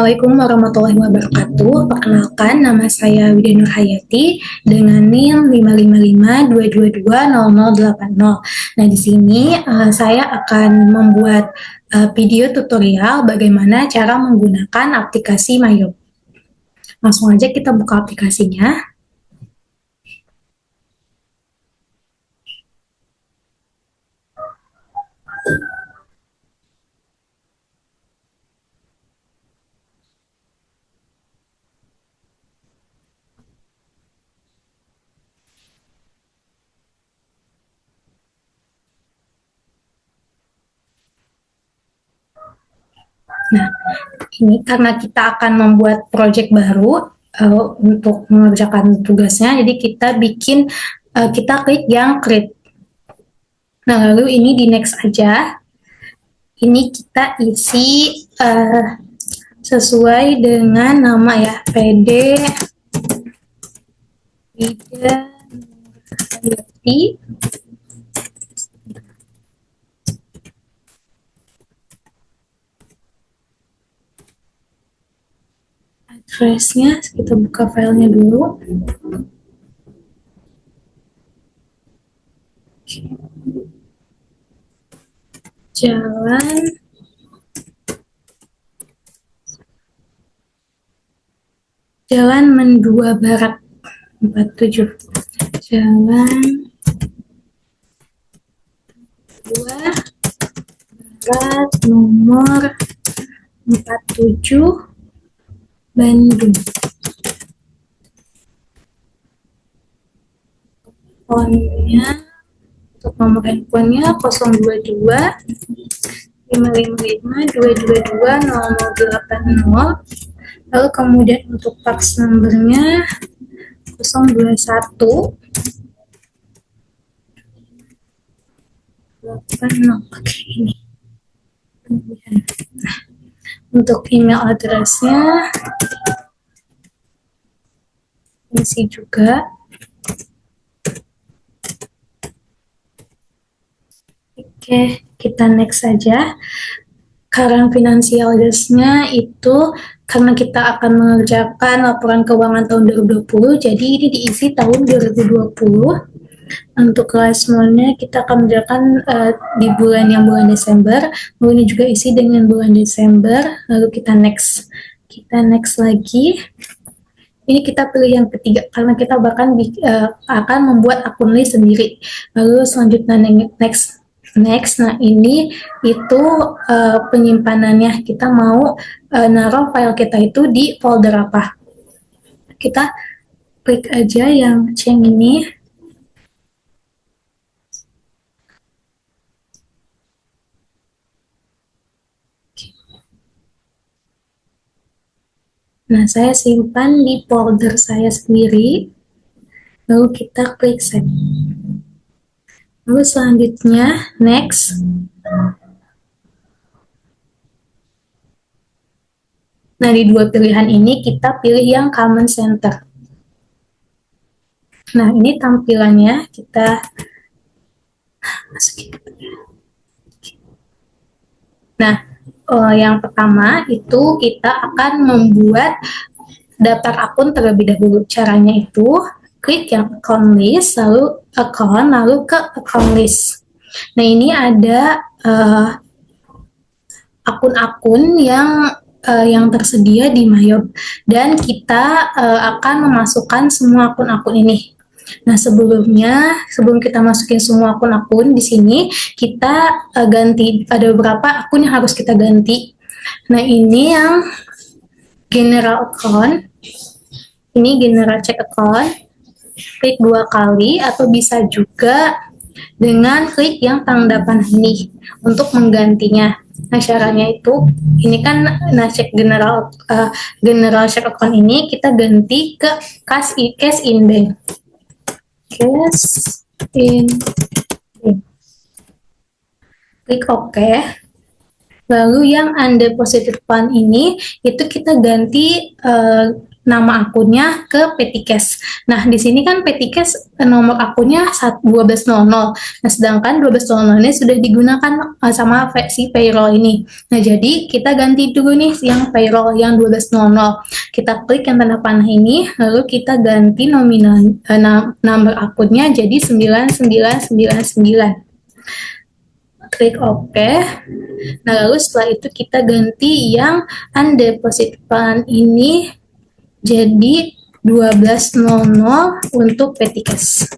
Assalamualaikum warahmatullahi wabarakatuh. Perkenalkan, nama saya Widya Nur Hayati dengan NIM 55522200080. Nah, di sini saya akan membuat video tutorial bagaimana cara menggunakan aplikasi Mayob. Langsung aja kita buka aplikasinya. Nah, ini karena kita akan membuat project baru untuk mengerjakan tugasnya, jadi kita klik yang create. Nah, lalu ini di next aja. Ini kita isi sesuai dengan nama ya, PD Widya Hayati. Address-nya kita buka filenya dulu. Jalan Mendua Barat 47. Jalan Mendua Barat nomor 47 Bandung. Untuk nomor handphonenya 022 555 222 0080. Lalu kemudian untuk fax numbernya 021 80. Oke, ini. Nah, untuk email address-nya isi juga. Oke, kita next saja. Current financial years-nya itu karena kita akan mengerjakan laporan keuangan tahun 2020, jadi ini diisi tahun 2020. Untuk kelas small-nya kita akan mengerjakan di bulan Desember, lalu ini juga isi dengan bulan Desember, lalu kita next lagi. Ini kita pilih yang ketiga karena kita akan membuat akun list sendiri. Lalu selanjutnya next. Nah, ini itu penyimpanannya. Kita mau naruh file kita itu di folder apa. Kita klik aja yang change ini. Nah, saya simpan di folder saya sendiri. Lalu kita klik save. Lalu selanjutnya next. Nah, di dua pilihan ini kita pilih yang Common Center. Nah, ini tampilannya kita masukin. Nah, yang pertama itu kita akan membuat daftar akun terlebih dahulu. Caranya itu klik yang account list, lalu ke account list. Nah, ini ada akun-akun yang tersedia di Mayob, dan kita akan memasukkan semua akun-akun ini. Nah, sebelum kita masukin semua akun-akun di sini, kita ganti, ada beberapa akun yang harus kita ganti. Nah, ini yang general account, ini general check account, klik 2 kali, atau bisa juga dengan klik yang tanda panah ini untuk menggantinya. Nah, caranya itu, ini kan check general check account ini kita ganti ke cash in bank. Cash in bank. Klik OK. Lalu yang undeposited fund ini itu kita ganti nama akunnya ke Petty Cash. Nah, di sini kan Petty Cash nomor akunnya 1200. Nah, sedangkan 1200 ini sudah digunakan sama si payroll ini. Nah, jadi kita ganti dulu nih yang payroll yang 1200. Kita klik yang tanda panah ini, lalu kita ganti nominal nomor akunnya jadi 9999. Klik OK. Nah, lalu setelah itu kita ganti yang undeposit fund ini jadi 1200 untuk Petty Cash.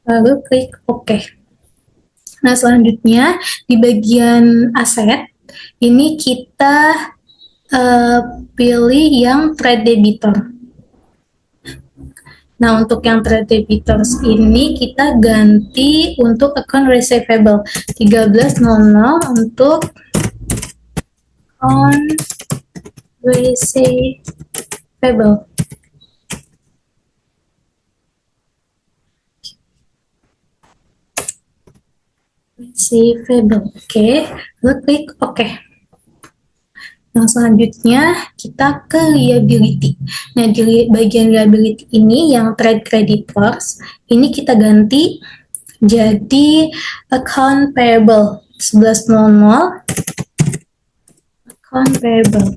Lalu klik OK. Nah, selanjutnya di bagian aset ini kita pilih yang trade debitor. Nah, untuk yang trade debitors ini kita ganti untuk account receivable 1300 untuk account receivable. Oke, lalu klik OK. Yang selanjutnya kita ke liability. Nah, di bagian liability ini yang trade creditors ini kita ganti jadi account payable 1100 account payable.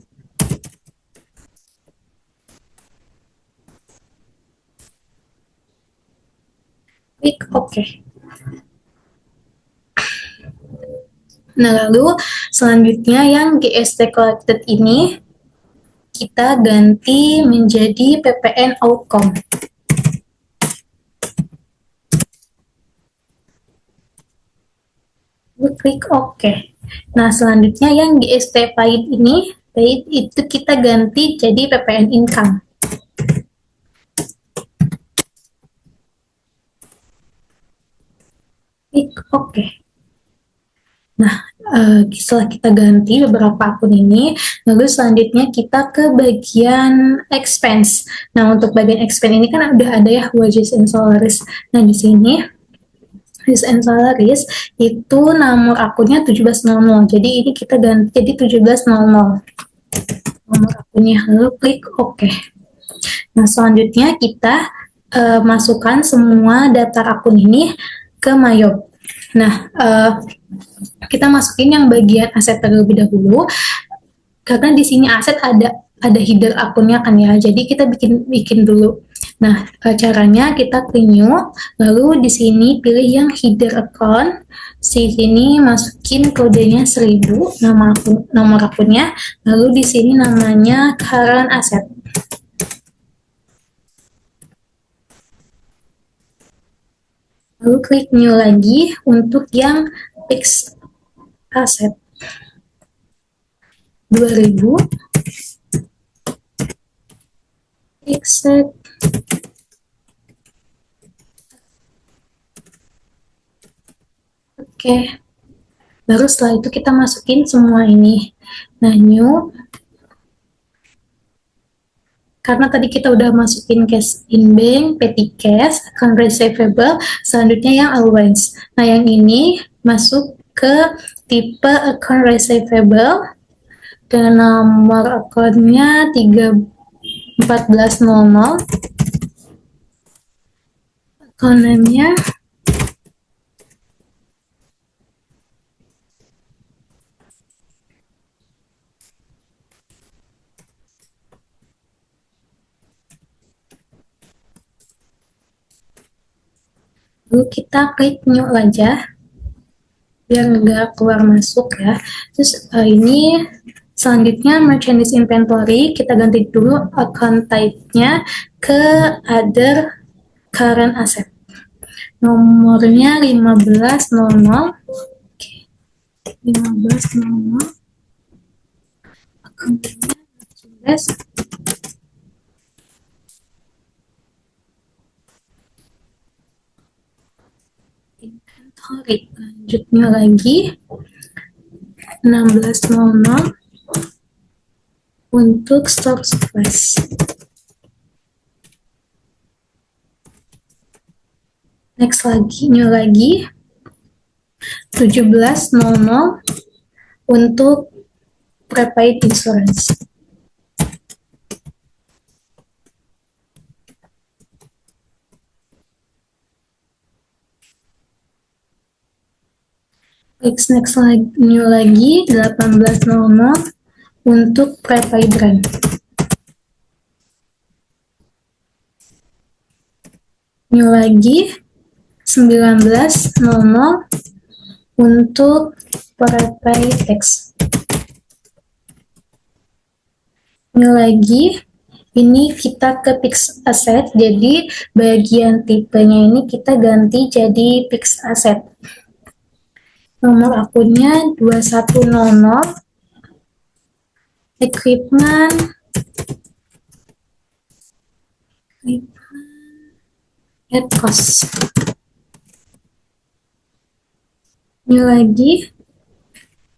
Klik OK. Nah, lalu selanjutnya yang GST collected ini kita ganti menjadi PPN outcome. Lalu klik OK. Nah, selanjutnya yang GST paid ini, paid itu kita ganti jadi PPN income. Klik OK. Nah, setelah kita ganti beberapa akun ini, lalu selanjutnya kita ke bagian expense. Nah, untuk bagian expense ini kan udah ada ya wages and salaries. Nah, di sini wages and salaries itu nomor akunnya 1700. Jadi ini kita ganti jadi 1700 nomor akunnya. Lalu klik OK. Nah, selanjutnya kita masukkan semua daftar akun ini ke Mayob. Nah, kita masukin yang bagian aset terlebih dahulu, karena di sini aset ada header akunnya kan ya, jadi kita bikin dulu. Nah, caranya kita klik new, lalu di sini pilih yang header account, di sini masukin kodenya 1000, nomor akunnya, lalu di sini namanya current asset. Lalu klik new lagi untuk yang fixed asset 2000 fixed oke. Baru setelah itu kita masukin semua ini. Nah, new, karena tadi kita udah masukin cash in bank, petty cash, account receivable, selanjutnya yang allowance. Nah, yang ini masuk ke tipe account receivable dengan nomor akunnya 1400, account name-nya lalu kita klik new aja biar nggak keluar masuk ya. Terus ini selanjutnya merchandise inventory kita ganti dulu account type-nya ke other current asset, nomornya 1500. Oke. 1500 account-nya merchandise. Inventory, lanjutnya lagi 1600 untuk stock supplies. Next lagi, new lagi 1700 untuk prepaid insurance. next new lagi 18.00 untuk prepaid brand. New lagi 19.00 untuk prepaid text. New lagi, ini kita ke fixed asset, jadi bagian tipenya ini kita ganti jadi fixed asset. Nomor akunnya 2100, equipment at cost. Ini lagi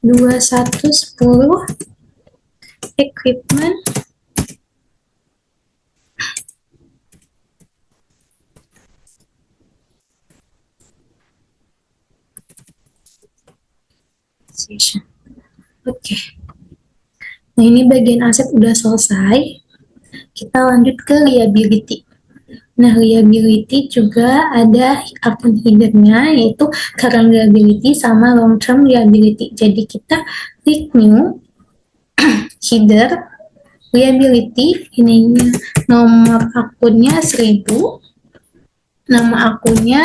2110, equipment Oke. Nah, ini bagian aset udah selesai. Kita lanjut ke liability. Nah, liability juga ada akun header-nya, yaitu current liability sama long term liability. Jadi kita klik new, header, liability, ini nomor akunnya 1000, nama akunnya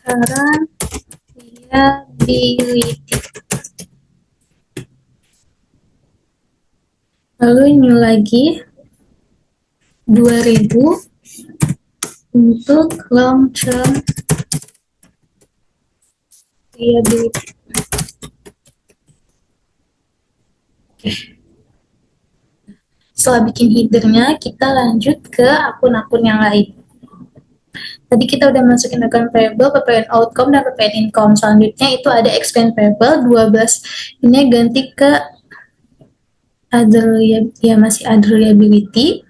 current liability. Lalu new lagi 2000 untuk long term liability. Oke. Setelah bikin headernya, kita lanjut ke akun-akun yang lain. Tadi kita udah masukin account payable, PPN outcome, dan PPN income. Selanjutnya itu ada expense payable 12. Ini ganti ke other, ya masih other liability.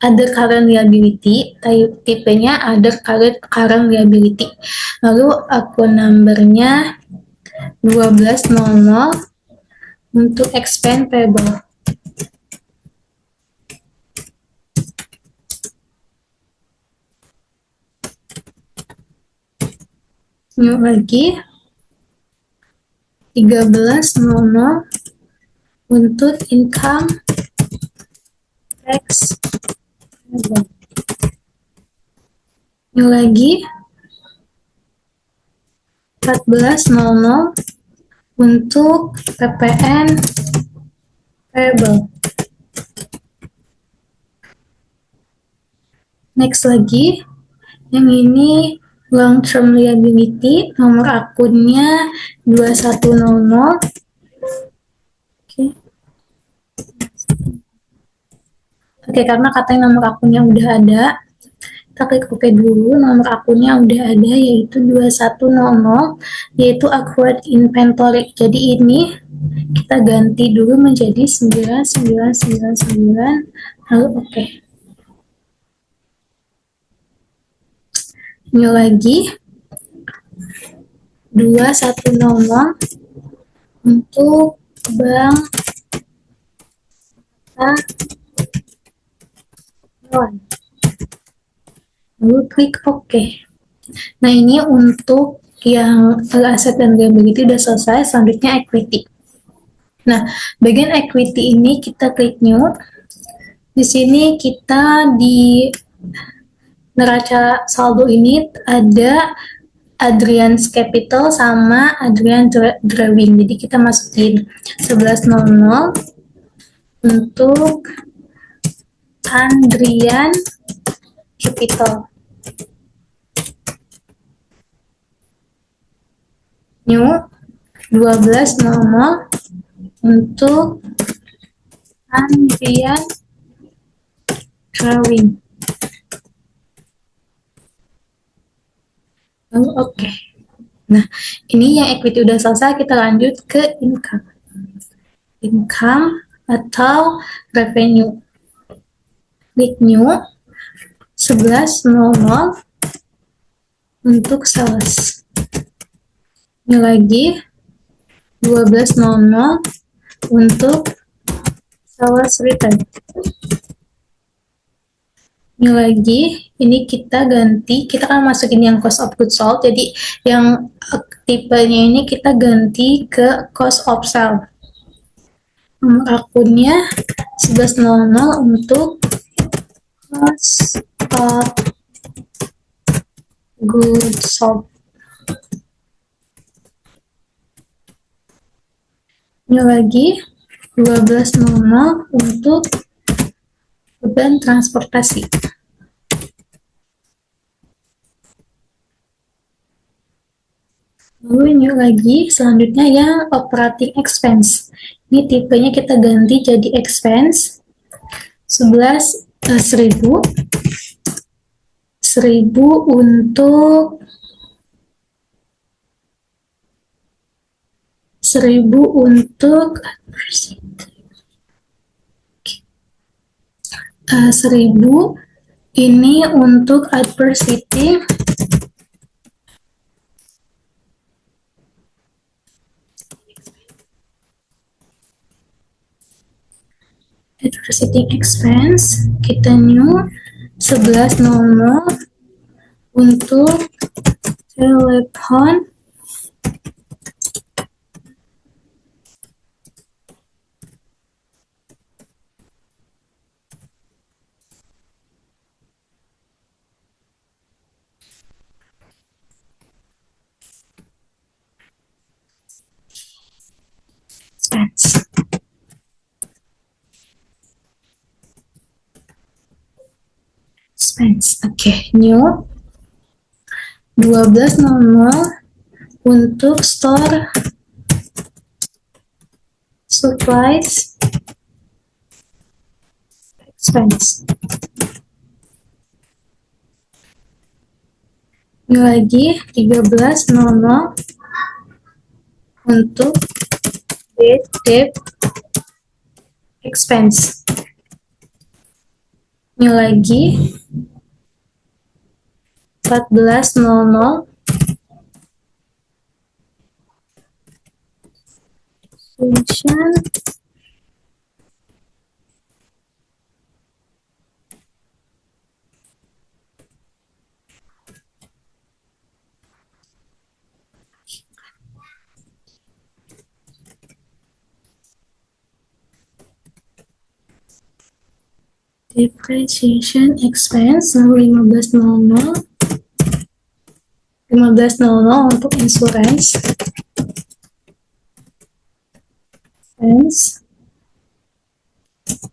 Other current liability, tipenya other current liability. Lalu akun numbernya 1200 untuk expense payable. New lagi 1300 untuk income tax payable. New lagi 1400 untuk PPN payable. Next lagi, yang ini long term liability, nomor akunnya 2100. Oke, karena katanya nomor akunnya udah ada, kita klik OK dulu. Nomor akunnya udah ada, yaitu 2100, yaitu accrued inventory. Jadi ini kita ganti dulu menjadi 9999, lalu OK. New lagi 210 untuk bank lalu klik OK. Nah, ini untuk yang aset dan liability udah selesai. Selanjutnya equity. Nah, bagian equity ini kita klik new. Di sini kita di neraca saldo ini ada Adrian's Capital sama Adrian Drawing. Jadi kita masukin 1100 untuk Adrian Capital. New 1200 untuk Adrian Drawing. Lalu OK. Nah, ini yang equity udah selesai, kita lanjut ke income. Income atau revenue. Klik new 1100 untuk sales. Ini lagi 1200 untuk sales return. Ini lagi, ini kita ganti, kita kan masukin yang cost of goods sold, jadi yang tipenya ini kita ganti ke cost of sale. Nomor akunnya 1100 untuk cost of goods sold. Ini lagi 1200 untuk beban transportasi. Lalu ini lagi selanjutnya yang operating expense. Ini tipenya kita ganti jadi expense 1000 untuk 1000 ini untuk adversity expense, kita new 1100 untuk telepon expense. Oke, new 1200 untuk store supplies expense. Ini lagi 1300 untuk debt expense. Ini lagi 1400 solution depreciation expense, lalu 1500 untuk insurance expense,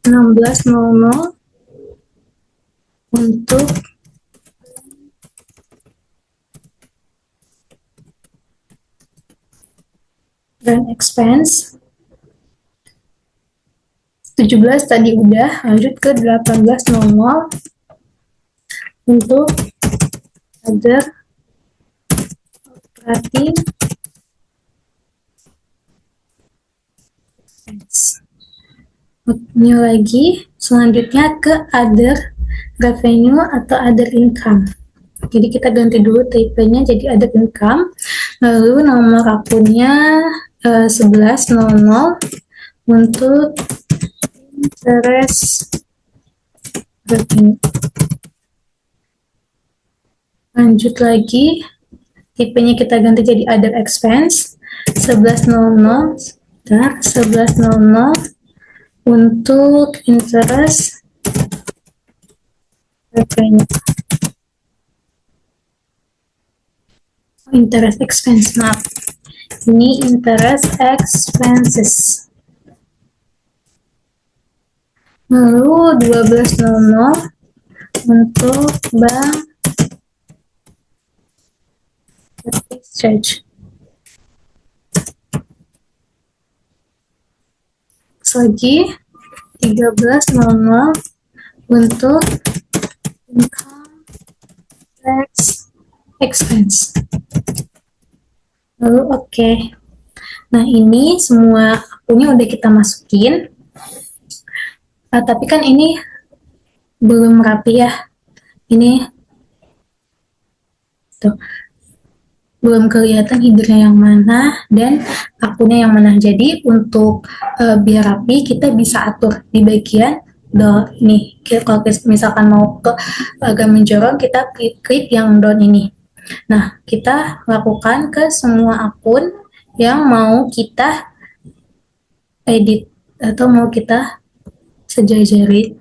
1600 untuk rent expense, 17 tadi udah, lanjut ke 1800 untuk other operating expense. Ini lagi, selanjutnya ke other revenue atau other income. Jadi kita ganti dulu tipenya jadi other income, lalu nomor akunnya 1100 untuk interest revenue. Lanjut lagi, tipenya kita ganti jadi other expense 1100 untuk interest revenue. Interest expense, maaf. Ini interest expenses. Lalu 1200 untuk bank exchange. Lagi 1300 untuk income tax expense. Lalu oke. Nah, ini semua akunnya udah kita masukin. Tapi kan ini belum rapi ya. Ini tuh belum kelihatan headernya yang mana dan akunnya yang mana. Jadi untuk biar rapi kita bisa atur di bagian Ini kalau misalkan mau ke agak menjorok, kita klik yang down ini. Nah, kita lakukan ke semua akun yang mau kita edit atau mau kita sejajarin.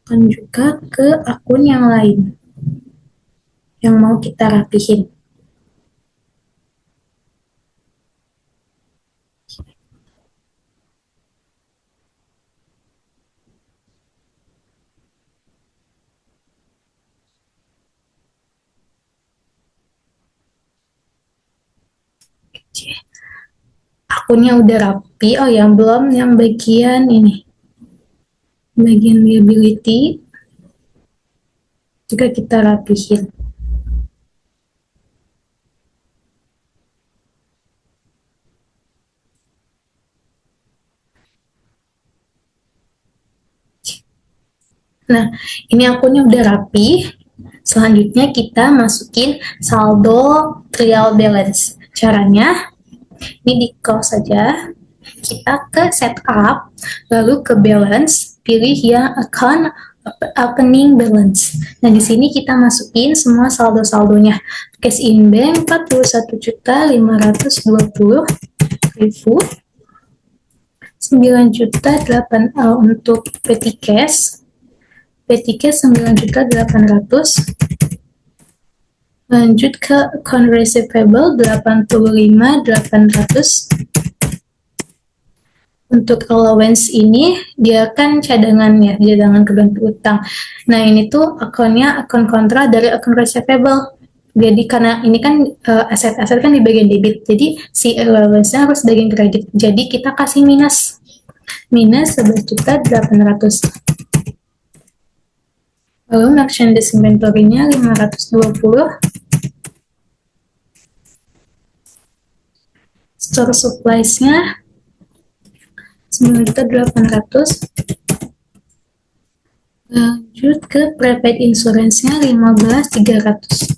Dan juga ke akun yang lain yang mau kita rapihin. Akunnya udah rapi. Oh, yang belum yang bagian ini, bagian liability juga kita rapihin. Nah, ini akunnya udah rapi. Selanjutnya kita masukin saldo trial balance. Caranya, ini di close saja. Kita ke setup, lalu ke balance, pilih yang account opening balance. Nah, di sini kita masukin semua saldo-saldonya. Cash in bank 41.520.000, 9.8 untuk petty cash, 9.800.000. Lanjut ke account receivable 85.800. Untuk allowance ini dia kan cadangan ya, cadangan kebantu utang. Nah, ini tuh akunnya akun kontra dari akun receivable. Jadi karena ini kan aset-aset kan di bagian debit, jadi si allowance-nya harus bagian kredit. Jadi kita kasih minus 11.800. Lalu merchandise inventory-nya 520. Store supplies-nya 9.800. Lanjut ke prepaid insurance-nya 15.300.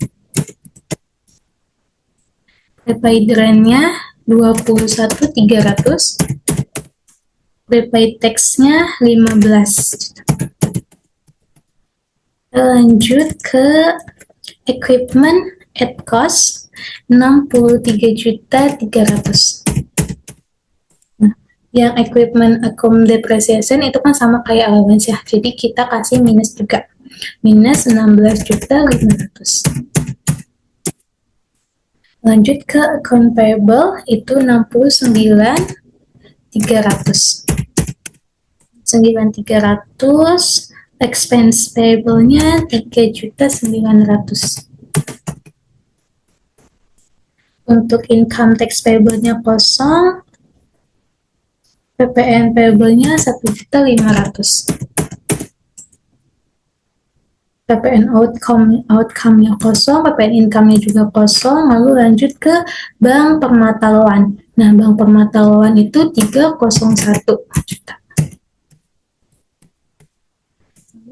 Prepaid rent-nya 21.300. Prepaid tax-nya 15 juta. Lanjut ke equipment at cost 63.300. Nah, yang equipment account depreciation itu kan sama kayak allowance ya, jadi kita kasih minus juga, minus 16.500. Lanjut ke account payable itu 69.300. 9.300. Expense payable-nya 3.900. Untuk income tax payable-nya kosong. PPN payable-nya 1.500. PPN outcome-nya kosong, PPN income-nya juga kosong. Lalu lanjut ke bank permata loan. Nah, bank permata loan itu 301 juta.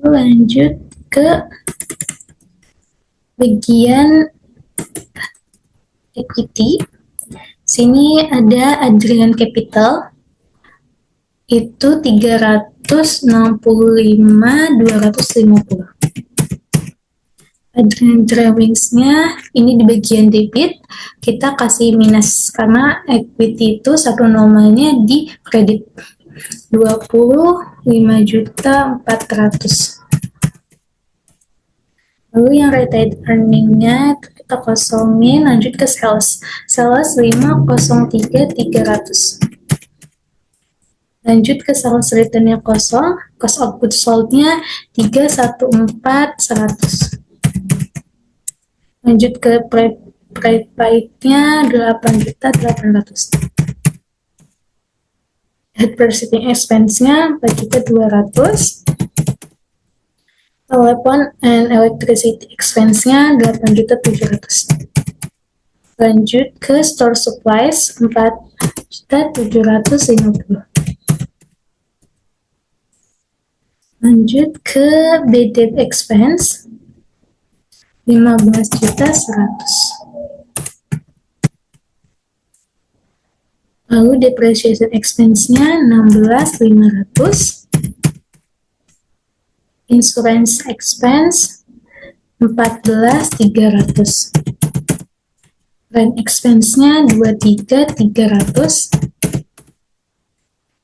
Lanjut ke bagian equity. Sini ada Adrian Capital itu 365.250. Adrian Drawings-nya ini di bagian debit kita kasih minus karena equity itu satu nomornya di kredit 25.400. Lalu yang retained earning-nya kita kosongin. Lanjut ke sales 503.300. Lanjut ke sales return-nya kosong, cost of goods sold-nya 314.100. Lanjut ke prepaid-nya 8.800. Head purchasing expense-nya 4.200. Telepon and electricity expense-nya 8.700. Lanjut ke store supplies 4.750. Lanjut ke bad debt expense 15.100. Lalu depreciation expense-nya 16.500. Insurance expense 14.300. Rent expense-nya 23.300.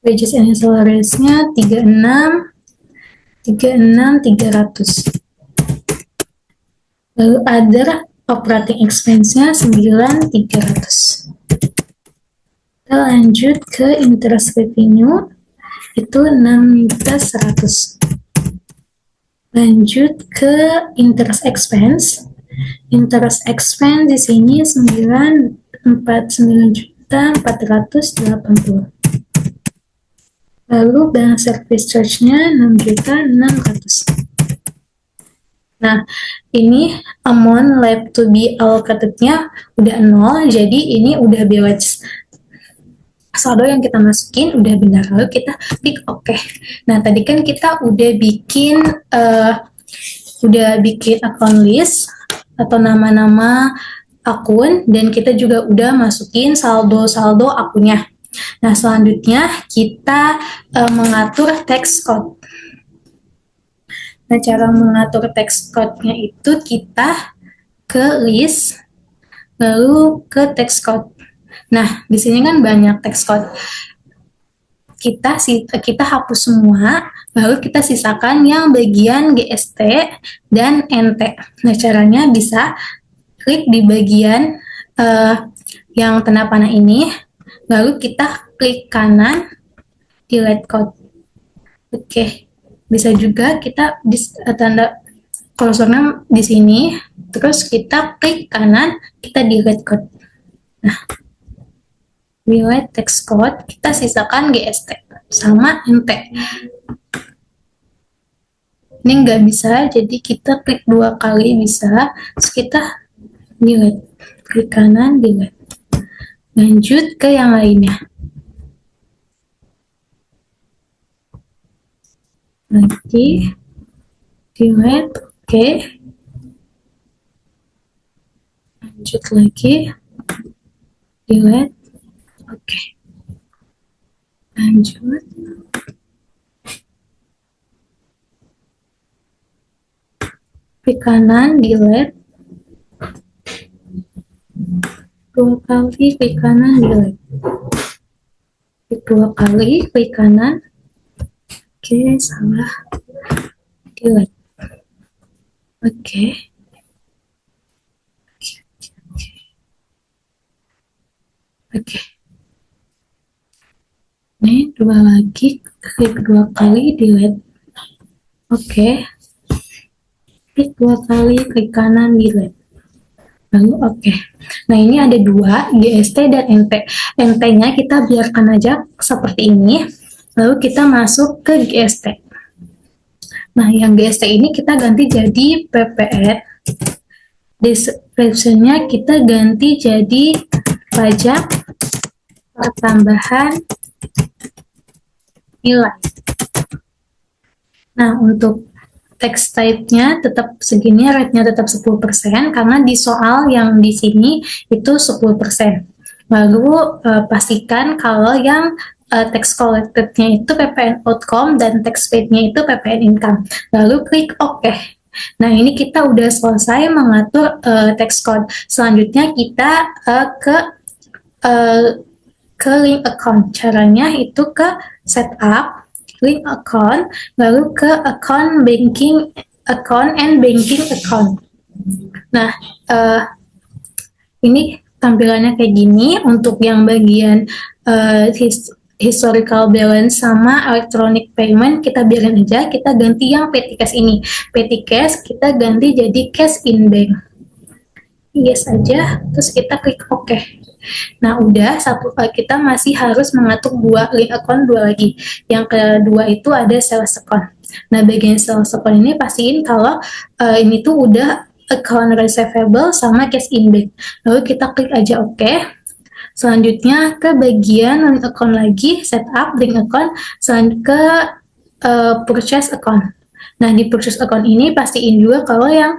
Wages and salaries-nya 36.300. Lalu other operating expense-nya 9.300. Kita lanjut ke interest revenue, itu 6.100. Lanjut ke interest expense. Interest expense di sini 9.480. Lalu bank service charge-nya 6.600. Nah, ini amount left to be allocated-nya udah 0, jadi ini udah bebas. Saldo yang kita masukin udah benar, lalu kita klik OK. Nah, tadi kan kita udah bikin account list atau nama-nama akun, dan kita juga udah masukin saldo-saldo akunnya. Nah, selanjutnya kita mengatur tax code. Nah, cara mengatur tax code-nya itu kita ke list, lalu ke tax code. Nah, di sini kan banyak tax code. Kita hapus semua, lalu kita sisakan yang bagian GST dan NT. Nah, caranya bisa klik di bagian yang tanda panah ini, lalu kita klik kanan, delete code. Oke. Bisa juga kita tanda kursornya di sini, terus kita klik kanan, kita delete code. Nah, delete text code, kita sisakan GST sama NT. Ini nggak bisa, jadi kita klik 2 kali bisa, terus kita delete, klik kanan, delete. Lanjut ke yang lainnya. Lagi delete, oke. Lanjut lagi, delete, oke. Lanjut, klik kanan, delete, 2 kali, klik kanan, delete, klik 2 kali, klik kanan. Oke, salah. Delete. Oke. Oke. Ini 2 lagi, klik 2 kali, delete. Oke. Klik 2 kali, klik kanan, delete. Lalu oke. Nah, ini ada 2, GST dan NT. NT-nya kita biarkan aja seperti ini. Lalu kita masuk ke GST. Nah, yang GST ini kita ganti jadi PPN. Description-nya kita ganti jadi pajak pertambahan nilai. Nah, untuk tax type-nya tetap segini, rate-nya tetap 10%, karena di soal yang di sini itu 10%. Lalu pastikan kalau yang tax collected-nya itu PPN outcome dan tax paid-nya itu PPN income. Lalu klik OK. Nah, ini kita udah selesai mengatur tax code. Selanjutnya kita ke link account. Caranya itu ke setup, link account, lalu ke account banking account and banking account. Nah, ini tampilannya kayak gini. Untuk yang bagian historical balance sama electronic payment kita biarin aja, kita ganti yang petty cash ini. Petty cash kita ganti jadi cash in bank. Yes aja, terus kita klik OK. Nah, udah kita masih harus mengatur 2 link account, 2 lagi. Yang kedua itu ada sales account. Nah, bagian sales account ini pastiin kalau ini tuh udah account receivable sama cash in bank. Lalu kita klik aja OK. Selanjutnya ke bagian link account lagi, setup link account, ke purchase account. Nah, di purchase account ini pastiin juga kalau yang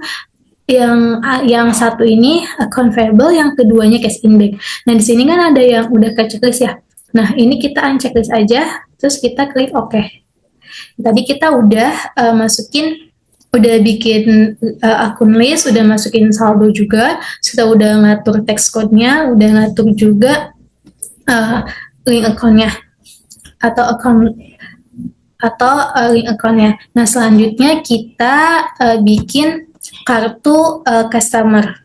satu ini account payable, yang keduanya cash in bank. Nah, di sini kan ada yang udah ke checklist ya. Nah, ini kita unchecklist aja, terus kita klik OK. Tadi kita udah bikin akun list, udah masukin saldo juga, kita udah ngatur text code-nya, udah ngatur juga link account-nya atau link account-nya. Nah, selanjutnya kita bikin kartu customer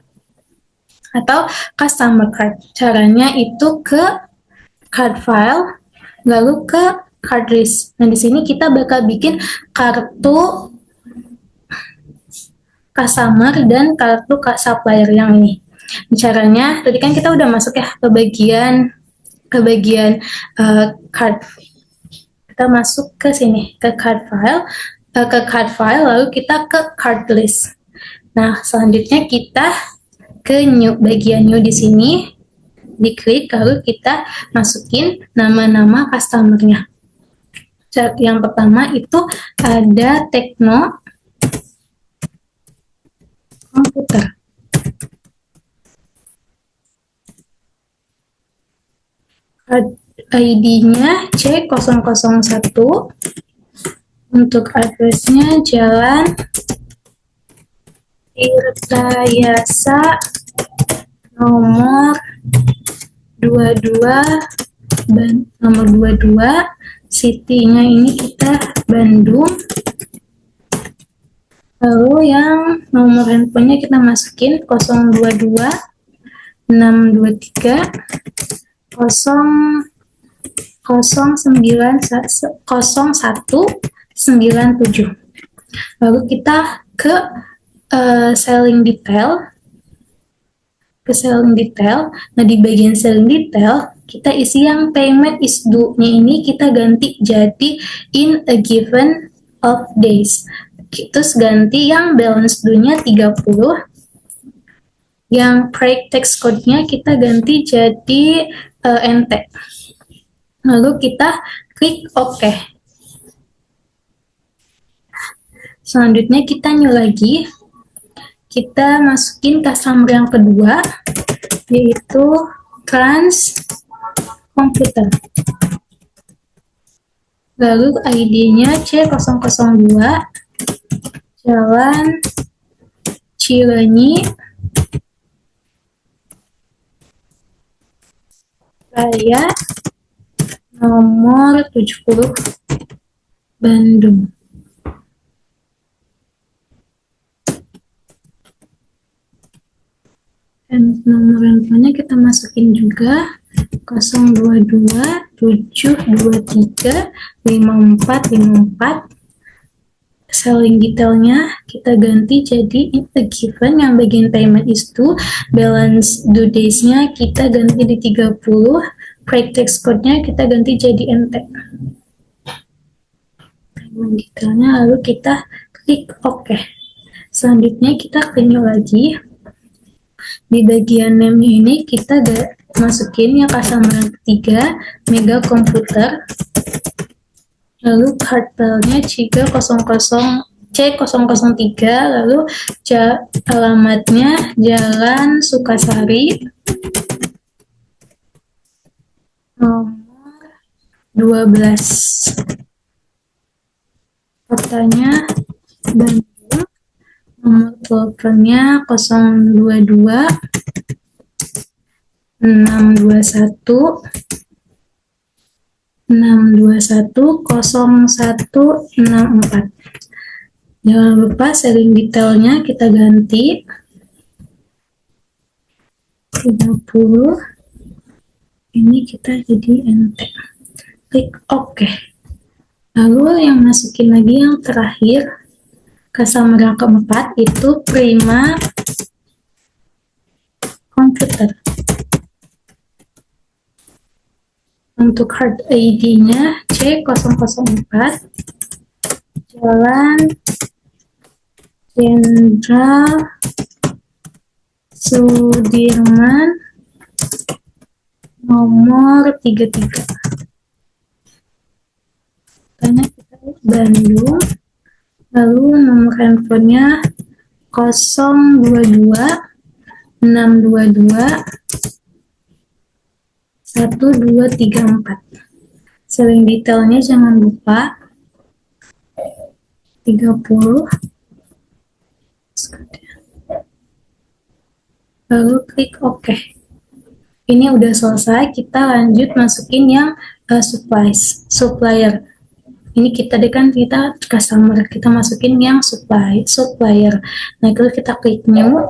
atau customer card. Caranya itu ke card file, lalu ke card list. Nah, di sini kita bakal bikin kartu customer dan kartu supplier yang ini. Caranya, tadi kan kita udah masuk ya ke bagian card. Kita masuk ke sini, ke card file, lalu kita ke card list. Nah, selanjutnya kita ke bagian new di sini, diklik, lalu kita masukin nama-nama customer-nya. Yang pertama itu ada Tekno Komputer. ID-nya C001. Untuk address-nya Jalan Tirtayasa nomor 22, city-nya ini kita Bandung. Lalu yang nomor handphonenya kita masukin 022 623 0197. Lalu kita ke selling detail. Nah, di bagian selling detail kita isi yang payment is due-nya ini kita ganti jadi in a given of days. Terus ganti yang balance due-nya 30. Yang pre-text code-nya kita ganti jadi NT. Lalu kita klik OK. Selanjutnya kita new lagi. Kita masukin customer yang kedua, yaitu Trans Komputer. Lalu ID-nya C002, Jalan Cileunyi Raya nomor 70 Bandung. Dan nomor handphonenya kita masukin juga 022 723 5454. Selling detailnya kita ganti jadi in the given, yang bagian payment is due, balance due days-nya kita ganti di 30, pre-text code-nya kita ganti jadi NT. Payment detailnya, lalu kita klik OK. Selanjutnya kita klik lagi. Di bagian name-nya ini kita masukin yang customer yang ketiga, Mega Komputer. Lalu card file-nya C003, lalu alamatnya Jalan Sukasari nomor 12. Kotanya Bandung. Nomor teleponnya 022 621 0164. Jangan lupa selling detailnya kita ganti 30. Ini kita jadi NT. Klik OK. Lalu yang masukin lagi yang terakhir, customer yang keempat itu Prima Komputer. Untuk card ID-nya C004, Jalan Jenderal Sudirman nomor 33. Tanya kita Bandung, lalu nomor handphonenya 022 622 1234. Sering detailnya jangan lupa 30. Lalu klik OK. Ini udah selesai, kita lanjut masukin yang supplier. Ini kita customer, kita masukin yang supplier. Nah, kalau kita klik new,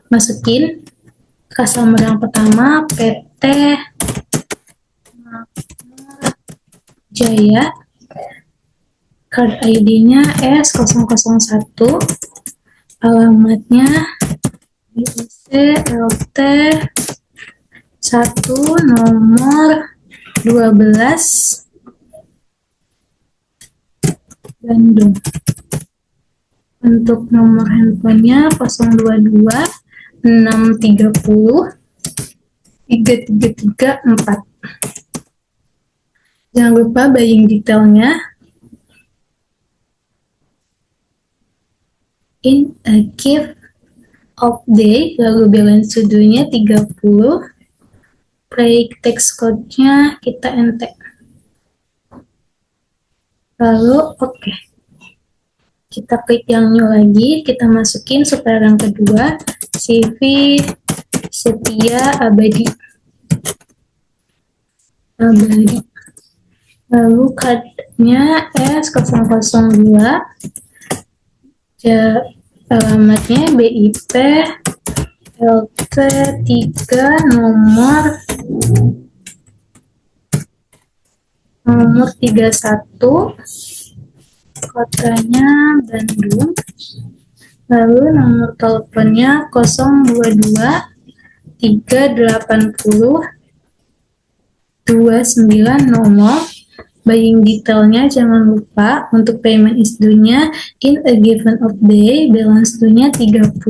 masukin customer yang pertama PT Jaya, card ID-nya S001, alamatnya IC LT 1 nomor 12 Bandung. Untuk nomor handphonenya 022 630 3334. Jangan lupa buying detailnya. In a gift of day, lalu balance to do-nya 30. Break text code-nya kita enter. Lalu oke. Kita klik yang new lagi, kita masukin supplier yang kedua, CV Setia Abadi. Lalu card-nya S002, alamatnya BIP LT 3 nomor 31, kotanya Bandung. Lalu nomor teleponnya 022 380 2900. Buying detailnya jangan lupa. Untuk payment is due-nya in a given of day, balance due-nya 30.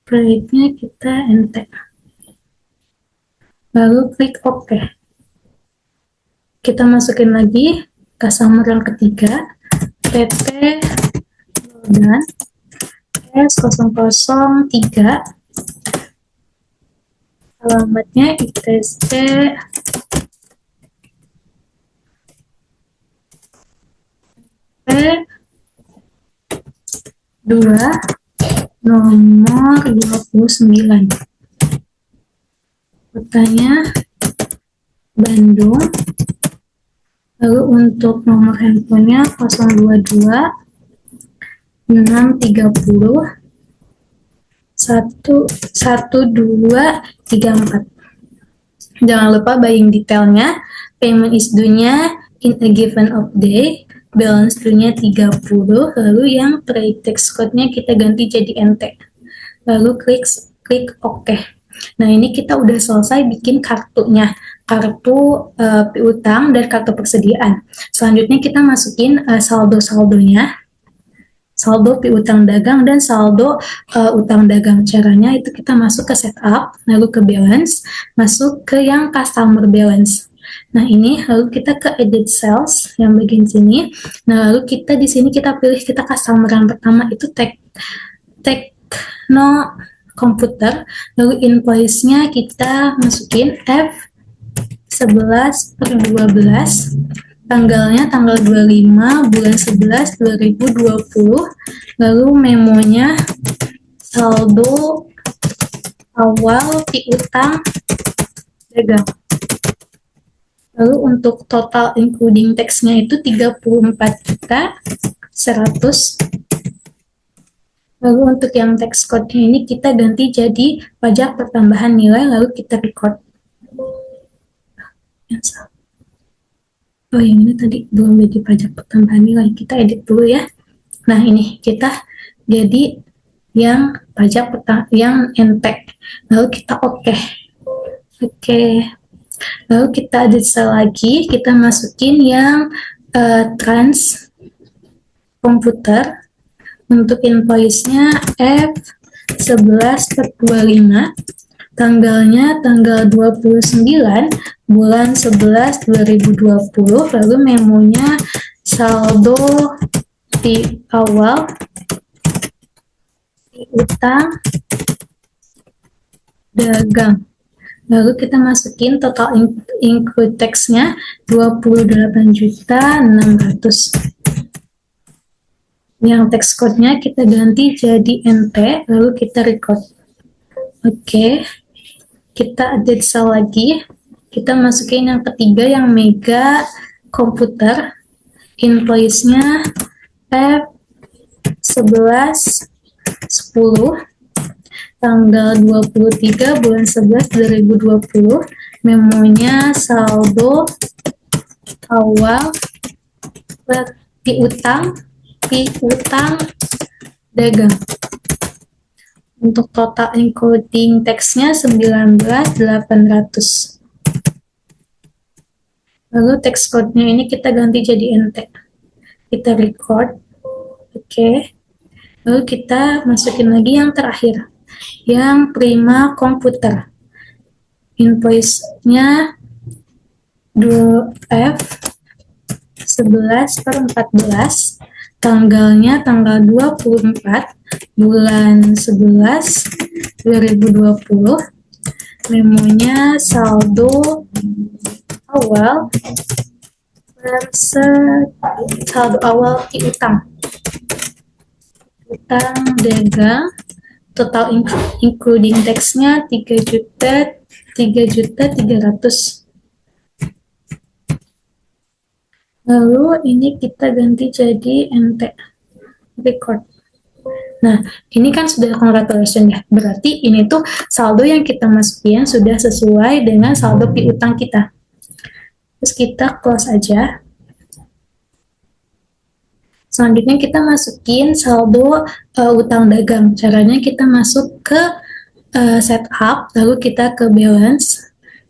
Rate-nya kita enter. Lalu klik OK. Kita masukin lagi customer yang ketiga, PT dan S003, alamatnya ITC P2 nomor 29, kotanya Bandung. Lalu untuk nomor handphonenya 022 630 1234. Jangan lupa buying detailnya. Payment is due-nya in a given of day, balance due-nya 30. Lalu yang pretext code-nya kita ganti jadi NT. Lalu klik OK. Nah, ini kita udah selesai bikin kartunya, kartu piutang dan kartu persediaan. Selanjutnya kita masukin saldo-saldonya, saldo piutang dagang dan saldo utang dagang. Caranya itu kita masuk ke setup, lalu ke balance, masuk ke yang customer balance. Nah, ini lalu kita ke edit sales yang bagian sini. Nah, lalu kita di sini kita pilih kita customer yang pertama itu Tekno Komputer. Lalu invoice-nya kita masukin F11/12, tanggalnya tanggal 25 bulan 11 2020. Lalu memonya saldo awal piutang dagang. Lalu untuk total including tax-nya itu 34.100. Lalu untuk yang tax code-nya ini kita ganti jadi pajak pertambahan nilai, lalu kita record. Oh, yang ini tadi belum jadi pajak pertambahan nilai, kita edit dulu ya. Nah, ini kita jadi yang pajak yang NT. Lalu kita OK. Lalu kita edit lagi, kita masukin yang trans komputer. Untuk invoice-nya F11/25, Tanggalnya tanggal 29 bulan 11 2020, lalu memonya saldo di awal di utang dagang. Lalu kita masukin total include text-nya 28.600. Yang text code-nya kita ganti jadi NT, lalu kita record. Oke, kita edit cell lagi. Kita masukin yang ketiga, yang mega komputer. Invoice-nya F1110 tanggal 23 bulan 11 2020, memonya saldo awal piutang dagang. Untuk total encoding teksnya 19.800. Lalu text code-nya ini kita ganti jadi NT. Kita record. Oke. Lalu kita masukin lagi yang terakhir, yang prima komputer. Invoice-nya F11/14, tanggalnya tanggal 24 bulan 11 2020, memonya saldo awal piutang dagang. Total including text-nya 3.300.000. Lalu ini kita ganti jadi NT, record. Nah, ini kan sudah congratulation ya. Berarti ini tuh saldo yang kita masukin sudah sesuai dengan saldo piutang kita. Terus kita close aja. Selanjutnya kita masukin saldo utang dagang. Caranya kita masuk ke setup, lalu kita ke balance,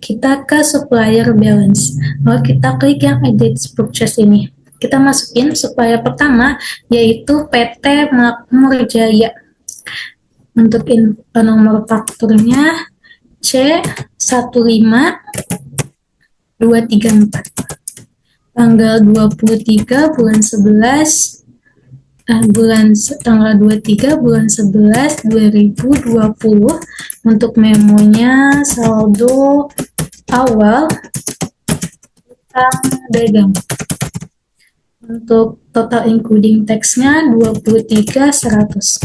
kita ke supplier balance, lalu kita klik yang edit purchase ini. Kita masukin supplier pertama, yaitu PT Makmur Jaya. Untuk nomor fakturnya C15234. Tanggal 23 bulan 11 tanggal 23 bulan 11 2020. Untuk memonya saldo awal utang dagang. Untuk total including text-nya 23.100.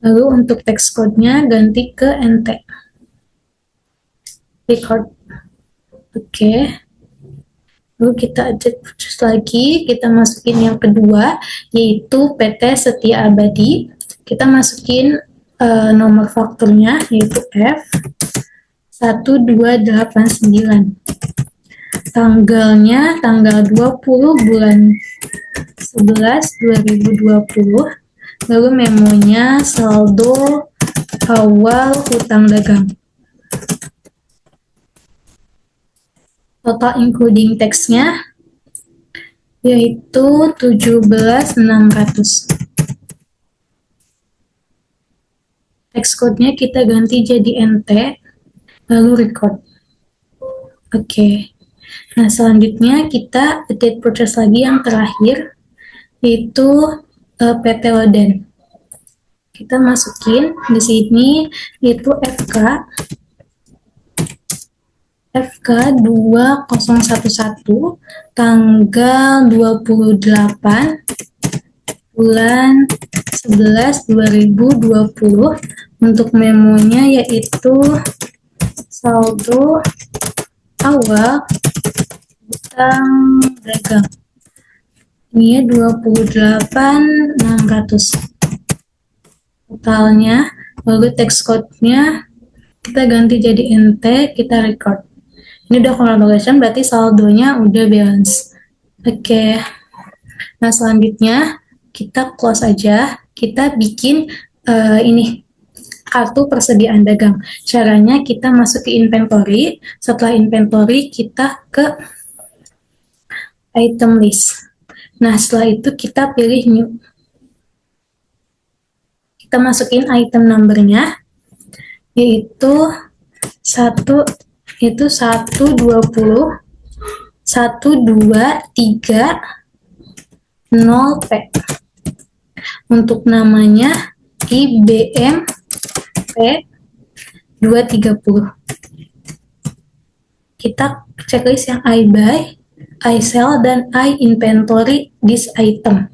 Lalu untuk text code-nya ganti ke NT. Record. Oke. Lalu kita edit purchase lagi, kita masukin yang kedua, yaitu PT Setia Abadi. Kita masukin nomor fakturnya, yaitu F1289. Tanggalnya tanggal 20 bulan 11 2020. Lalu memonya saldo awal hutang dagang. Total including text-nya yaitu 17.600. Text code-nya kita ganti jadi NT, lalu record. Oke. Nah, selanjutnya kita edit purchase lagi yang terakhir, yaitu PT Loden. Kita masukin di sini yaitu FK2011 tanggal 28 bulan 11 2020. Untuk memonya yaitu saldo awal utang dagang. Ini 28.600 totalnya. Lalu text code-nya kita ganti jadi NT, kita record. Ini udah congratulation, berarti saldonya udah balance. Oke. Nah, selanjutnya kita close aja. Kita bikin ini kartu persediaan dagang. Caranya kita masuk ke inventory. Setelah inventory kita ke item list. Nah, setelah itu kita pilih new. Kita masukin item number-nya yaitu 120 1230P. Untuk namanya IBM P230. Kita checklist yang I buy, I sell, dan I inventory this item.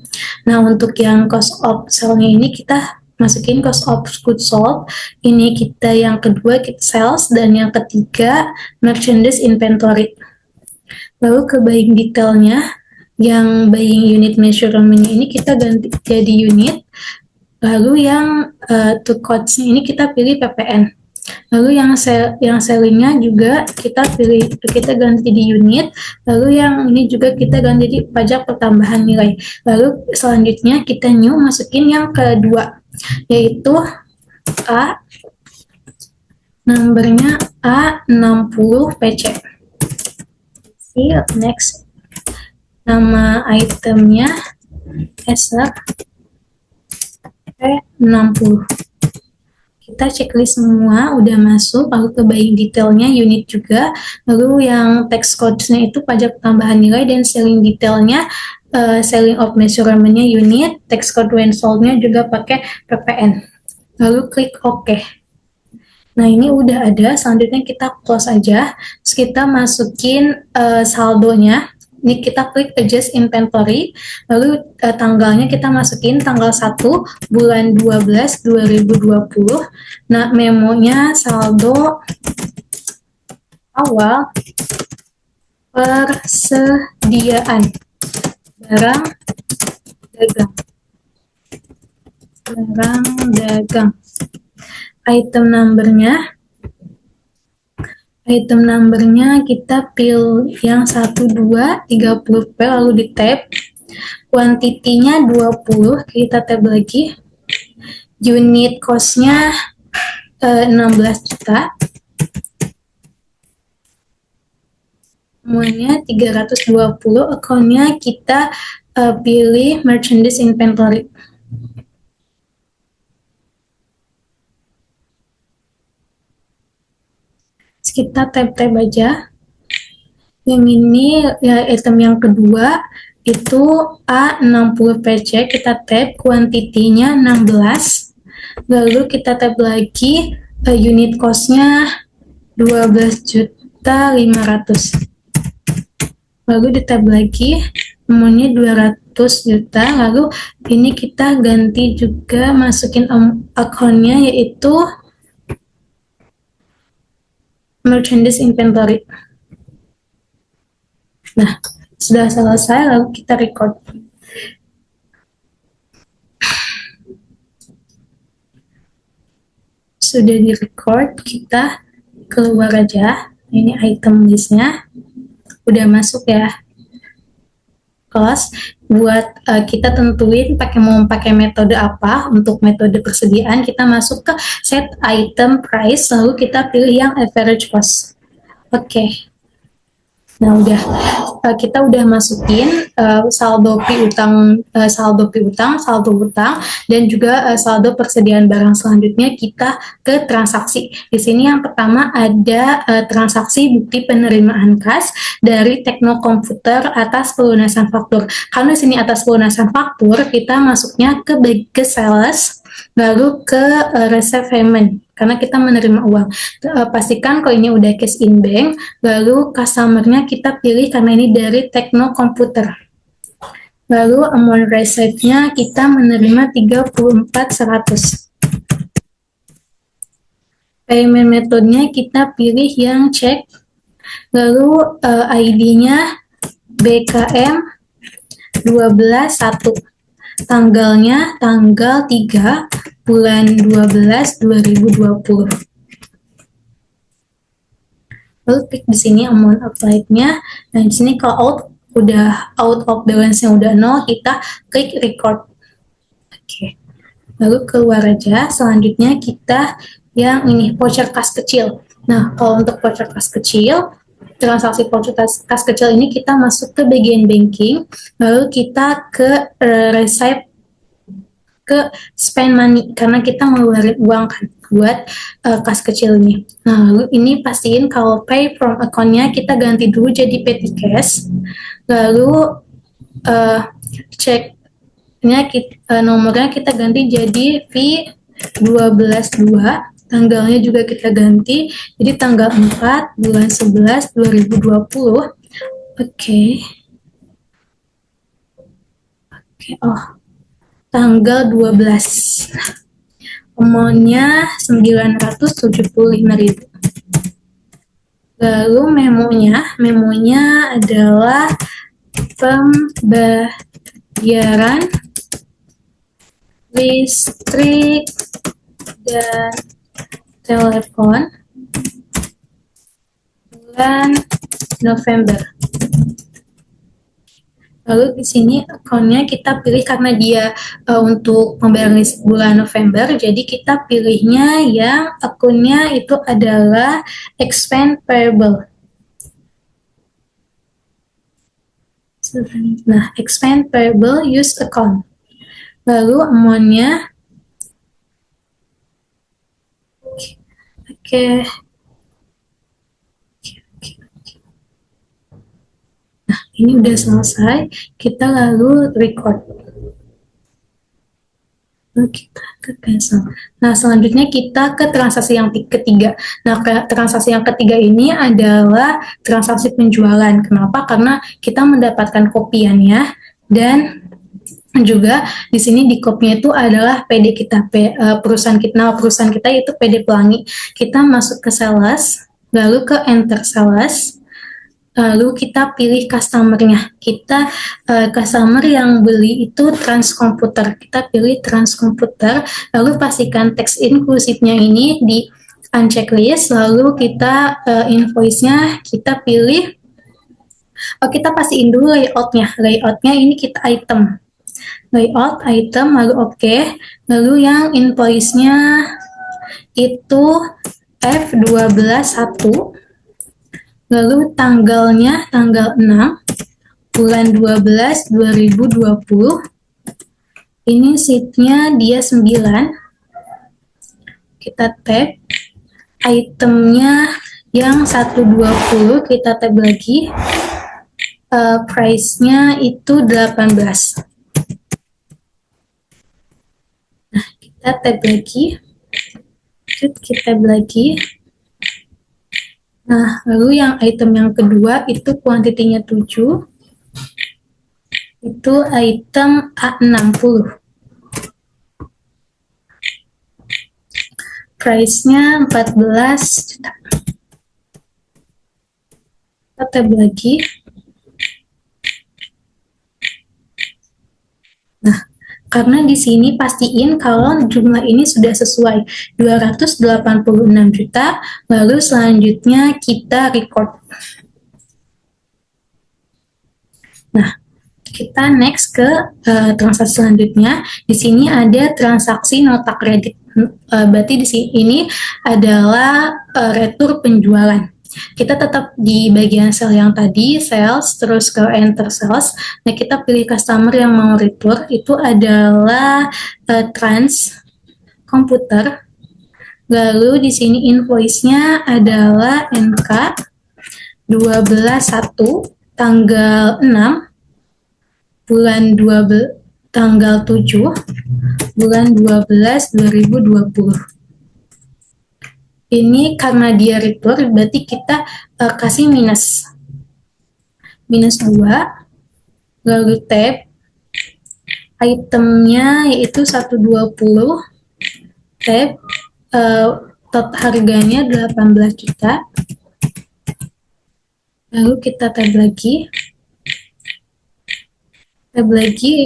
Nah, untuk yang cost of sell-nya ini kita masukin cost of goods sold. Ini kita yang kedua kita sales, dan yang ketiga merchandise inventory. Lalu ke buying detailnya, yang buying unit measurement ini kita ganti jadi unit. Lalu yang to cost-nya ini kita pilih PPN. Lalu yang sellingnya juga kita ganti di unit. Lalu yang ini juga kita ganti di pajak pertambahan nilai. Lalu selanjutnya kita new masukin yang kedua, yaitu A, numbernya A60 PC. See, next, nama itemnya Acer P60. Kita checklist semua udah masuk, lalu ke buying detailnya unit juga, lalu yang tax codes-nya itu pajak tambahan nilai, dan selling detailnya selling of measurement-nya unit, tax code when sold-nya juga pakai PPN. Lalu klik OK. Nah, ini udah ada, selanjutnya kita close aja, terus kita masukin saldonya. Ini kita klik adjust inventory, lalu tanggalnya kita masukin tanggal 1 bulan 12 2020. Nah, memonya saldo awal persediaan barang dagang. Item numbernya kita pilih yang 1230P, lalu di tab. Kuantitinya 20, kita tab lagi. Unit cost-nya 16 juta. Semuanya 320. Account-nya kita pilih merchandise inventory. Kita tab-tab aja. Yang ini ya, item yang kedua itu A60 PC, kita tab, kuantitinya 16. Lalu kita tab lagi, unit cost-nya 12.500. Lalu di tab lagi, nomornya 200 juta. Lalu ini kita ganti juga, masukin account-nya yaitu merchandise inventory. Nah, sudah selesai, lalu kita record. Sudah di record, kita keluar aja. Ini item listnya udah masuk ya. Close. Buat kita tentuin mau pakai metode apa. Untuk metode persediaan kita masuk ke set item price, lalu kita pilih yang average cost. Oke. Nah, kita udah masukin saldo piutang, saldo hutang, dan juga saldo persediaan barang. Selanjutnya kita ke transaksi. Di sini yang pertama ada transaksi bukti penerimaan kas dari Tekno Komputer atas pelunasan faktur. Karena di sini atas pelunasan faktur, kita masuknya ke sales, lalu ke receive payment, karena kita menerima uang. Pastikan kalau ini udah cash in bank, lalu customer-nya kita pilih karena ini dari Tekno Komputer. Lalu amount receive-nya kita menerima 34.100. Payment metode-nya kita pilih yang cek, lalu ID-nya BKM 12.1. Tanggalnya tanggal 3 bulan 12 2020. Lalu klik di sini amount applied-nya. Nah, di sini kalau out of balance-nya udah 0, kita klik record. Oke. Lalu keluar aja. Selanjutnya kita yang ini voucher kas kecil. Nah, kalau untuk voucher kas kecil, transaksi voucher kas kecil ini kita masuk ke bagian banking, lalu kita ke receive ke spend money karena kita ngeluarin uang kan buat kas kecil ini. Nah, lalu ini pastiin kalau pay from account-nya kita ganti dulu jadi petty cash. Lalu ceknya nomornya kita ganti jadi V122, tanggalnya juga kita ganti jadi tanggal 4 bulan 11 2020. Oke, oh, tanggal 12. Amount-nya 975.000. Lalu memonya adalah pembayaran listrik dan telepon bulan November. Lalu di sini akunnya kita pilih karena dia untuk pembayaran listrik bulan November, jadi kita pilihnya yang akunnya itu adalah expense payable. Nah, expense payable use account. Lalu amount-nya oke. Nah, ini udah selesai. Kita lalu record. Lalu kita ke cancel. Nah, selanjutnya kita ke transaksi yang ketiga. Nah, transaksi yang ketiga ini adalah transaksi penjualan. Kenapa? Karena kita mendapatkan kopiannya dan juga di sini di kopinya itu adalah PD kita, perusahaan kita. Nah, perusahaan kita itu PD Pelangi. Kita masuk ke sales, lalu ke enter sales, lalu kita pilih customer-nya. Kita customer yang beli itu Transkomputer. Kita pilih Transkomputer, lalu pastikan teks inklusifnya ini di uncheck list, lalu kita invoice-nya kita pilih. Kita pastiin dulu layout-nya. Layout-nya ini kita item. Layout, item, lalu oke. Lalu yang invoice-nya itu F12.1. Lalu tanggalnya tanggal 6 bulan 12 2020. Ini sheet-nya dia 9. Kita tab. Itemnya yang 120 kita tab lagi. Price-nya itu 18. Nah, kita tab lagi. Kita tab lagi. Nah, lalu yang item yang kedua itu kuantitinya 7. Itu item A60. Price-nya 14 juta. Kita tab lagi. Nah, karena di sini pastiin kalau jumlah ini sudah sesuai 286 juta, lalu selanjutnya kita record. Nah, kita next ke transaksi selanjutnya. Di sini ada transaksi nota kredit. Berarti di sini adalah retur penjualan. Kita tetap di bagian sel yang tadi, sales, terus ke enter sales. Nah, kita pilih customer yang mau retur, itu adalah Trans Komputer. Lalu di sini invoice-nya adalah NK 12.1 tanggal 6 bulan 12 tanggal 7 bulan 12 2020. Ini karena dia retur, berarti kita kasih minus 2, lalu tab, itemnya yaitu 120, tab, total harganya 18 juta, lalu kita tab lagi,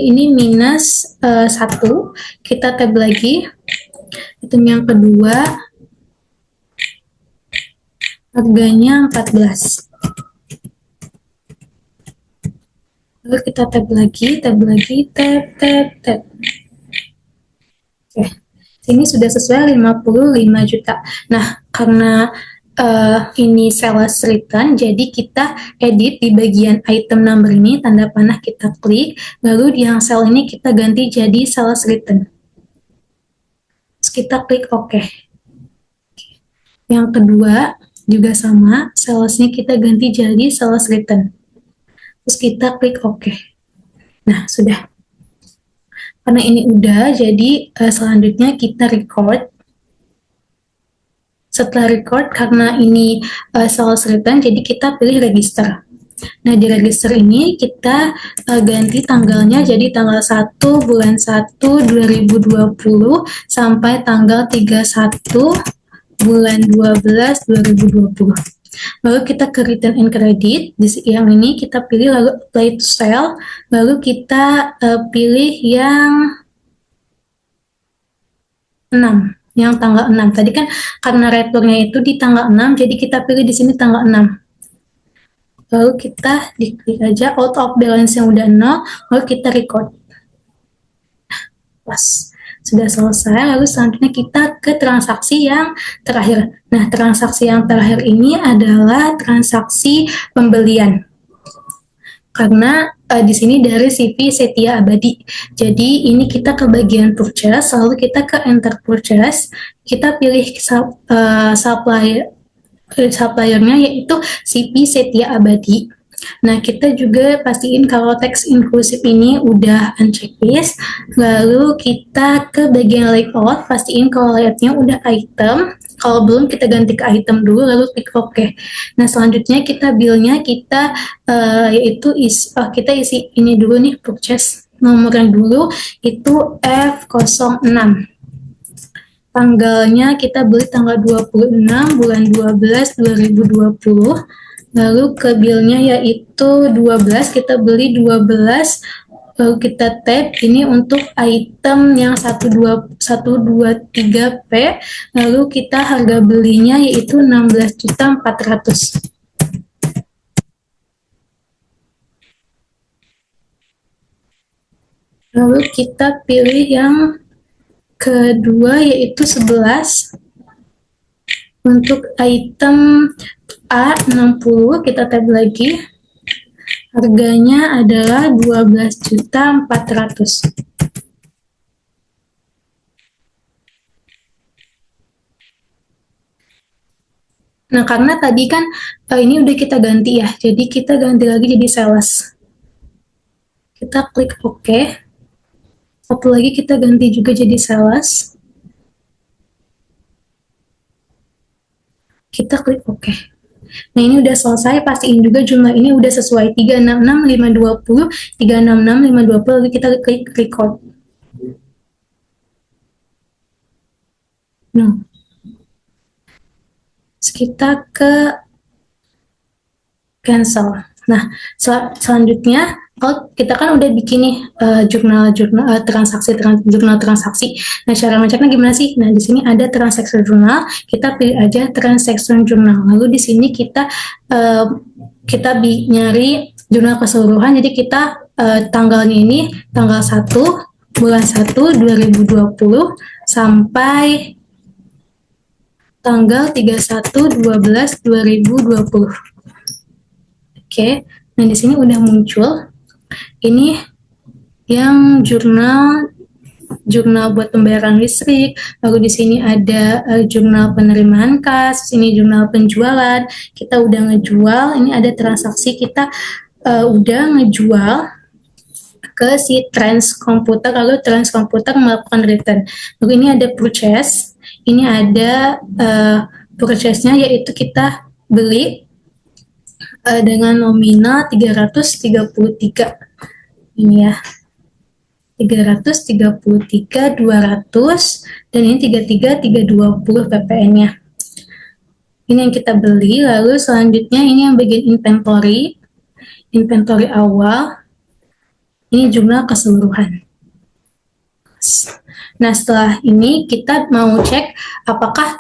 ini minus 1, kita tab lagi, item yang kedua, harganya 14. Lalu kita tab lagi, tab. Oke, sini sudah sesuai 55 juta. Nah, karena ini sales return, jadi kita edit di bagian item number ini, tanda panah kita klik, lalu di yang sel ini kita ganti jadi sales return. Terus kita klik OK. Yang kedua juga sama, salesnya kita ganti jadi sales return. Terus kita klik OK. Nah, sudah. Karena ini udah, jadi selanjutnya kita record. Setelah record, karena ini sales return, jadi kita pilih register. Nah, di register ini kita ganti tanggalnya jadi tanggal 1 bulan 1 2020 sampai tanggal 31 bulan 12 2020. Lalu kita ke return and credit, yang ini kita pilih lalu apply to sale, lalu kita pilih yang 6, yang tanggal 6. Tadi kan karena returnnya itu di tanggal 6, jadi kita pilih di sini tanggal 6. Lalu kita diklik aja out of balance yang udah 0, lalu kita record. Pas sudah selesai, lalu selanjutnya kita ke transaksi yang terakhir. Nah, transaksi yang terakhir ini adalah transaksi pembelian. Karena di sini dari CV Setia Abadi. Jadi ini kita ke bagian purchase, lalu kita ke enter purchase, kita pilih suppliernya yaitu CV Setia Abadi. Nah, kita juga pastiin kalau teks inklusif ini udah unchecklist, lalu kita ke bagian layout, pastiin kalau layoutnya udah item, kalau belum kita ganti ke item dulu, lalu klik OK. Nah, selanjutnya kita billnya kita yaitu kita isi ini dulu nih, purchase nomornya dulu itu F06. Tanggalnya kita beli tanggal 26 bulan 12 2020. Lalu ke billnya yaitu 12, kita beli 12, lalu kita tab ini untuk item yang 123P, lalu kita harga belinya yaitu 16.400.000. Lalu kita pilih yang kedua yaitu 11. Untuk item A60 kita tab lagi, harganya adalah 12.400.000. Nah, karena tadi kan ini udah kita ganti ya, jadi kita ganti lagi jadi sales. Kita klik OK. Satu lagi kita ganti juga jadi sales. Kita klik OK. Nah, ini udah selesai, pastiin juga jumlah ini udah sesuai 366.520, 366.520, lalu kita klik record. Nah, kita ke cancel. Nah, selanjutnya kalau kita kan udah bikin nih jurnal transaksi. Nah, cara ngeceknya gimana sih? Nah, di sini ada transaction journal, kita pilih aja transaction journal. Lalu di sini kita nyari jurnal keseluruhan, jadi kita tanggalnya ini tanggal 1 bulan 1 2020 sampai tanggal 31/12/2020. Oke, nah di sini udah muncul. Ini yang jurnal buat pembayaran listrik. Lalu di sini ada jurnal penerimaan kas, ini jurnal penjualan. Kita udah ngejual, ini ada transaksi kita udah ngejual ke si Trans Komputer, lalu Trans Komputer melakukan return. Lalu ini ada purchase, ini ada purchase-nya yaitu kita beli dengan nominal 333 ini ya, 333.200 dan ini 33.320 ppn-nya. Ini yang kita beli. Lalu selanjutnya ini yang bagian inventory awal, ini jumlah keseluruhan. Nah, setelah ini kita mau cek apakah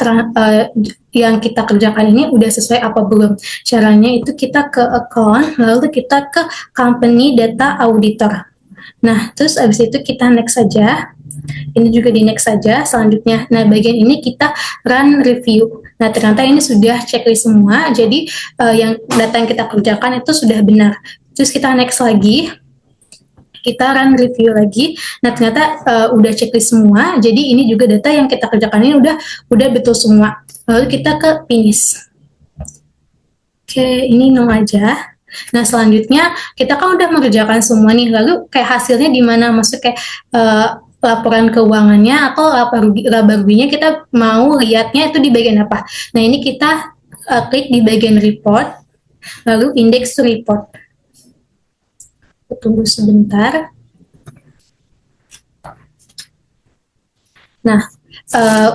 yang kita kerjakan ini udah sesuai apa belum. Caranya itu kita ke account, lalu kita ke company data auditor. Nah, terus abis itu kita next saja. Ini juga di next saja selanjutnya. Nah, bagian ini kita run review. Nah, ternyata ini sudah checklist semua, jadi yang data yang kita kerjakan itu sudah benar. Terus kita next lagi. kita run review lagi. Nah, ternyata udah checklist semua. Jadi ini juga data yang kita kerjakan ini udah betul semua. Lalu kita ke finish. Oke, ini no aja. Nah, selanjutnya kita kan udah mengerjakan semua nih. Lalu kayak hasilnya di mana? Maksudnya kayak laporan keuangannya atau laba ruginya kita mau lihatnya itu di bagian apa? Nah, ini kita klik di bagian report, lalu index to report. Tunggu sebentar. Nah,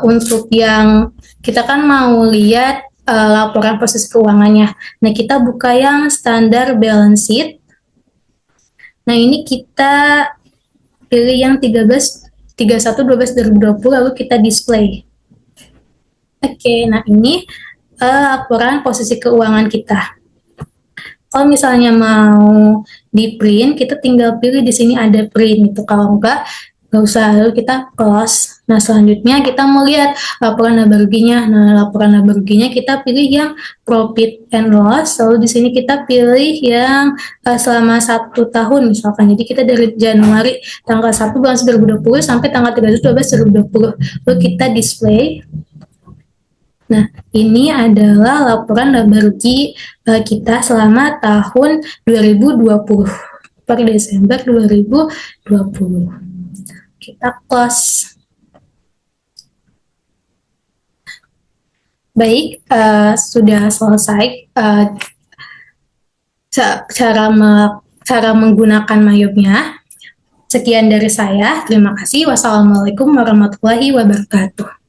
untuk yang kita kan mau lihat laporan proses keuangannya. Nah, kita buka yang standar balance sheet. Nah, ini kita pilih yang 31/12/2020 lalu kita display. Oke, nah ini laporan posisi keuangan kita. Kalau misalnya mau di print, kita tinggal pilih di sini ada print itu. Kalau enggak usah, lalu kita close. Nah, selanjutnya kita mau lihat laporan laba ruginya. Nah, laporan laba ruginya kita pilih yang profit and loss, lalu di sini kita pilih yang selama 1 tahun misalkan. Jadi kita dari Januari tanggal 1 bulan 2020 sampai tanggal 31/12/2020. Lalu kita display. Nah, ini adalah laporan laba rugi kita selama tahun 2020 per Desember 2020. Kita close. Baik, sudah selesai cara menggunakan Mayobnya. Sekian dari saya. Terima kasih. Wassalamualaikum warahmatullahi wabarakatuh.